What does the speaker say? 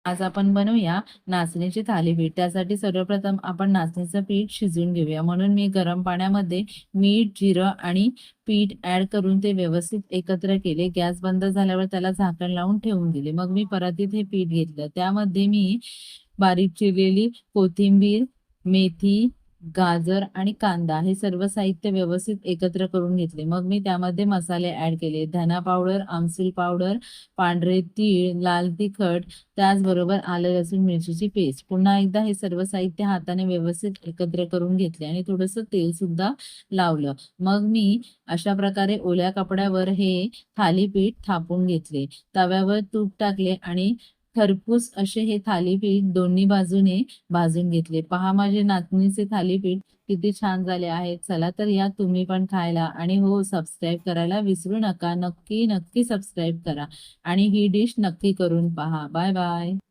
आज आपण बनवूया नाचणीची थालीपीठ। त्यासाठी सर्वप्रथम आपण नाचणीचं पीठ शिजवून घेऊया। म्हणून मी गरम पाण्यामध्ये मीठ, जिरं आणि पीठ ॲड करून ते व्यवस्थित एकत्र केले। गॅस बंद झाल्यावर त्याला झाकण लावून ठेवून दिले। मग मी परातीत हे पीठ घेतलं। त्यामध्ये मी बारीक चिरलेली कोथिंबीर, मेथी, गाजर आणि कांदा हे सर्व साहित्य व्यवस्थित एकत्र करून घेतले। मग मी त्यामध्ये मसाले ॲड केले। धना पावडर, आमसूल पावडर, पांढरे तीळ, लाल तिखट, त्याचबरोबर आलं लसूण मिरचीची पेस्ट। पुन्हा एकदा हे सर्व साहित्य हाताने व्यवस्थित एकत्र करून घेतले आणि थोडंसं तेल सुद्धा लावलं। मग मी अशा प्रकारे ओल्या कपड्यावर हे थालीपीठ थापून घेतले। तव्यावर तूप टाकले आणि खरपूस असे हे थालीपीठ दोन्ही बाजूने भाजून घेतले। पहा माझे नाचणीचे थालीपीठ किती छान झाले आहेत। चला तर या तुम्ही पण खायला आणि हो सबस्क्राईब करायला विसरू नका। नक्की नक्की सबस्क्राईब करा आणि ही डिश नक्की करून पहा। Bye bye.